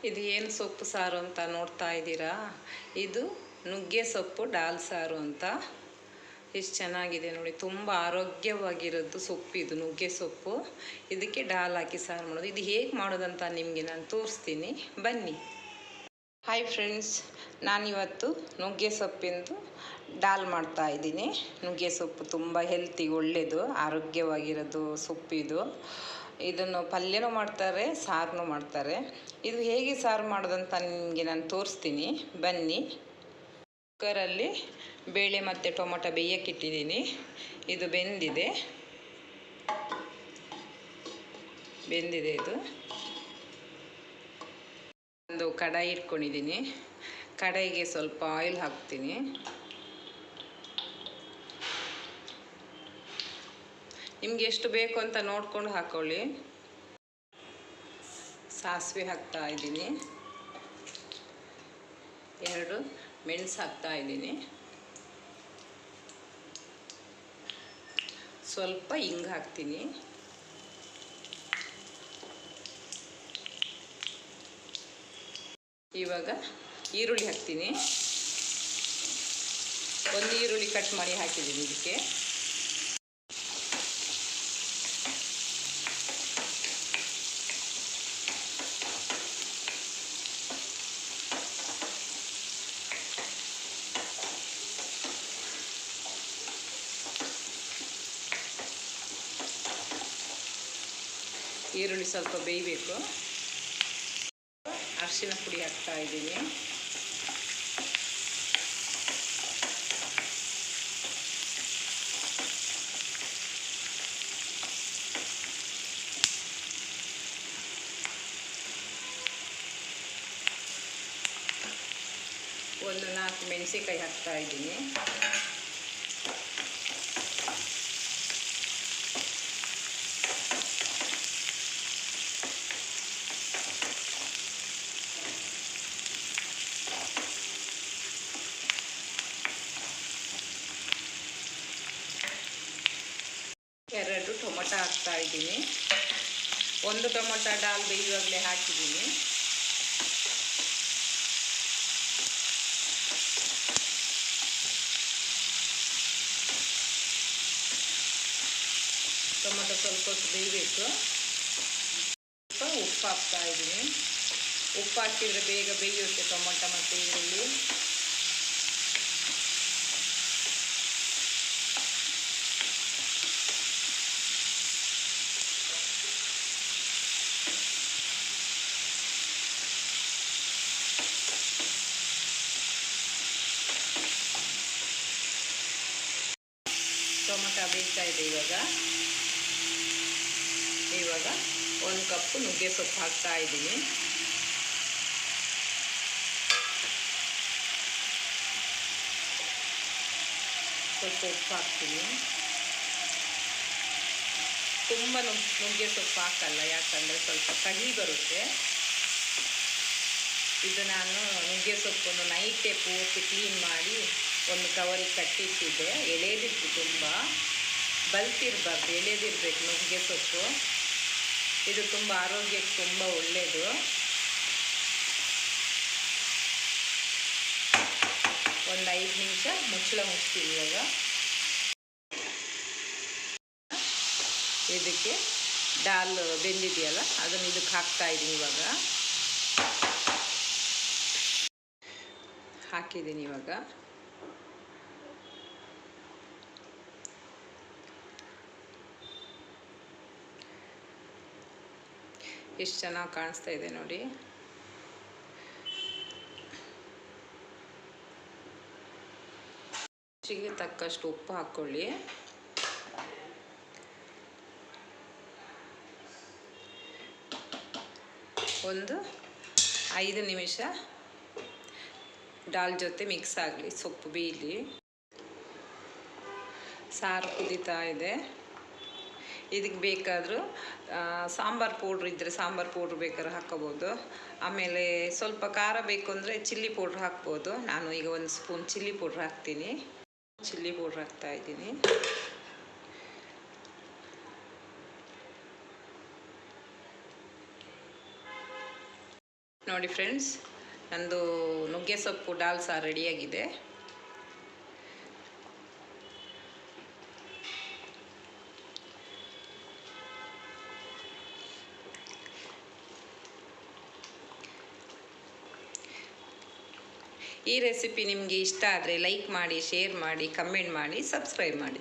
ಇದು ಏನು ಸೊಪ್ಪು ಸಾರು ಅಂತ ನೋಡ್ತಾ ಇದ್ದೀರಾ? ಇದು ನುಗ್ಗೆ ಸೊಪ್ಪು ಡಾಲ್ ಸಾರು ಅಂತ. ಎಷ್ಟು ಚೆನ್ನಾಗಿದೆ ನೋಡಿ, ತುಂಬ ಆರೋಗ್ಯವಾಗಿರೋದು ಸೊಪ್ಪು ಇದು ನುಗ್ಗೆ ಸೊಪ್ಪು. ಇದಕ್ಕೆ ಡಾಲ್ ಹಾಕಿ ಸಾರು ಮಾಡೋದು. ಇದು ಹೇಗೆ ಮಾಡೋದಂತ ನಿಮಗೆ ನಾನು ತೋರಿಸ್ತೀನಿ, ಬನ್ನಿ. ಹಾಯ್ ಫ್ರೆಂಡ್ಸ್, ನಾನಿವತ್ತು ನುಗ್ಗೆ ಸೊಪ್ಪಿಂದು ಡಾಲ್ ಮಾಡ್ತಾ ಇದ್ದೀನಿ. ನುಗ್ಗೆ ಸೊಪ್ಪು ತುಂಬ ಹೆಲ್ತಿ, ಒಳ್ಳೆಯದು, ಆರೋಗ್ಯವಾಗಿರೋದು ಸೊಪ್ಪಿದು. ಇದನ್ನು ಪಲ್ಯನೂ ಮಾಡ್ತಾರೆ, ಸಾರನ್ನು ಮಾಡ್ತಾರೆ. ಇದು ಹೇಗೆ ಸಾರು ಮಾಡೋದಂತ ನಿಮಗೆ ನಾನು ತೋರಿಸ್ತೀನಿ, ಬನ್ನಿ. ಕುಕ್ಕರಲ್ಲಿ ಬೇಳೆ ಮತ್ತು ಟೊಮೊಟೊ ಬೇಯಕ್ಕಿಟ್ಟಿದ್ದೀನಿ. ಇದು ಬೆಂದಿದೆ ಇದು. ಒಂದು ಕಡಾಯಿ ಇಟ್ಕೊಂಡಿದ್ದೀನಿ. ಕಡಾಯಿಗೆ ಸ್ವಲ್ಪ ಆಯಿಲ್ ಹಾಕ್ತೀನಿ. ನಿಮ್ಗೆ ಎಷ್ಟು ಬೇಕು ಅಂತ ನೋಡ್ಕೊಂಡು ಹಾಕ್ಕೊಳ್ಳಿ. ಸಾಸಿವೆ ಹಾಕ್ತಾ ಇದ್ದೀನಿ. 2 ಮೆಣಸು ಹಾಕ್ತಾ ಇದ್ದೀನಿ. ಸ್ವಲ್ಪ ಹಿಂಗೆ ಹಾಕ್ತೀನಿ. ಇವಾಗ ಈರುಳ್ಳಿ ಹಾಕ್ತೀನಿ. 1 ಈರುಳ್ಳಿ ಕಟ್ ಮಾಡಿ ಹಾಕಿದ್ದೀನಿ ಇದಕ್ಕೆ. ಈರುಳ್ಳಿ ಸ್ವಲ್ಪ ಬೇಯಬೇಕು. ಅರಿಶಿನ ಪುಡಿ ಹಾಕ್ತಾ ಇದ್ದೀನಿ. ಒಂದು 4 ಮೆಣಸಿನ್ಕಾಯಿ ಹಾಕ್ತಾ ಇದ್ದೀನಿ. ಎರಡು ಟೊಮೊಟೊ ಹಾಕ್ತಾ ಇದ್ದೀನಿ. 1 ಟೊಮೊಟೊ ಡಾಲ್ ಬೇಯುವಾಗಲೇ ಹಾಕಿದ್ದೀನಿ. ಟೊಮೊಟೊ ಸ್ವಲ್ಪ ಹೊತ್ತು ಬೇಯಬೇಕು. ಸ್ವಲ್ಪ ಉಪ್ಪು ಹಾಕ್ತಾ ಇದ್ದೀನಿ. ಉಪ್ಪು ಹಾಕಿದರೆ ಬೇಗ ಬೇಯುತ್ತೆ ಟೊಮೊಟೊ ಮತ್ತು ಈರುಳ್ಳಿ. ಟೊಮೊಟೊ ಬೇಯ್ತಾ ಇದೆ. ಇವಾಗ 1 ಕಪ್ಪು ನುಗ್ಗೆ ಸೊಪ್ಪು ಹಾಕ್ತಾ ಇದ್ದೀನಿ. ಸ್ವಲ್ಪ ಉಪ್ಪು ಹಾಕ್ತೀನಿ. ತುಂಬ ನುಗ್ಗೆ ಸೊಪ್ಪು ಹಾಕಲ್ಲ, ಯಾಕಂದರೆ ಸ್ವಲ್ಪ ಕಹಿ ಬರುತ್ತೆ. ಇದು ನಾನು ನುಗ್ಗೆ ಸೊಪ್ಪನ್ನು ನೈಟೇ ಪೂರ್ತಿ ಕ್ಲೀನ್ ಮಾಡಿ ಒಂದು ಕವರಿಗೆ ಕಟ್ಟಿಟ್ಟಿದ್ದೆ. ಎಳೆದಿತ್ತು, ತುಂಬ ಬಲ್ತಿರಬಾರ್ದು, ಎಳೆದಿರಬೇಕು ನುಗ್ಗೆ ಸೊಪ್ಪು. ಇದು ತುಂಬ ಆರೋಗ್ಯಕ್ಕೆ ತುಂಬ ಒಳ್ಳೆಯದು. ಒಂದು 5 ನಿಮಿಷ ಮುಚ್ಚಳ ಮುಚ್ತೀನಿ. ಇವಾಗ ಇದಕ್ಕೆ ಡಾಲ್ ಬೆಂದಿದೆಯಲ್ಲ, ಅದನ್ನು ಇದಕ್ಕೆ ಹಾಕ್ತಾ ಇದ್ದೀನಿ. ಇವಾಗ ಹಾಕಿದ್ದೀನಿ. ಇವಾಗ ಎಷ್ಟು ಚೆನ್ನಾಗಿ ಕಾಣಿಸ್ತಾ ಇದೆ ನೋಡಿ. ರುಚಿಗೆ ತಕ್ಕಷ್ಟು ಉಪ್ಪು ಹಾಕ್ಕೊಳ್ಳಿ. ಒಂದು 5 ನಿಮಿಷ ಡಾಲ್ ಜೊತೆ ಮಿಕ್ಸ್ ಆಗಲಿ, ಸೊಪ್ಪು ಬೇಯಲಿ. ಸಾರು ಕುದೀತಾ ಇದೆ. ಇದಕ್ಕೆ ಬೇಕಾದರೂ ಸಾಂಬಾರು ಪೌಡ್ರ್ ಇದ್ದರೆ ಸಾಂಬಾರು ಪೌಡ್ರ್ ಬೇಕಾದ್ರೆ ಹಾಕ್ಕೋಬೋದು. ಆಮೇಲೆ ಸ್ವಲ್ಪ ಖಾರ ಬೇಕು ಅಂದರೆ ಚಿಲ್ಲಿ ಪೌಡ್ರ್ ಹಾಕ್ಬೋದು. ನಾನು ಈಗ 1 ಸ್ಪೂನ್ ಚಿಲ್ಲಿ ಪೌಡ್ರ್ ಹಾಕ್ತೀನಿ. ಚಿಲ್ಲಿ ಪೌಡ್ರ್ ಹಾಕ್ತಾ ಇದ್ದೀನಿ. ನೋಡಿ ಫ್ರೆಂಡ್ಸ್, ನಂದು ನುಗ್ಗೆ ಸೊಪ್ಪು ದಾಲ್ ಸಾರು ರೆಡಿಯಾಗಿದೆ. ಈ ರೆಸಿಪಿ ನಿಮಗೆ ಇಷ್ಟ ಆದರೆ ಲೈಕ್ ಮಾಡಿ, ಶೇರ್ ಮಾಡಿ, ಕಮೆಂಟ್ ಮಾಡಿ, ಸಬ್ಸ್ಕ್ರೈಬ್ ಮಾಡಿ.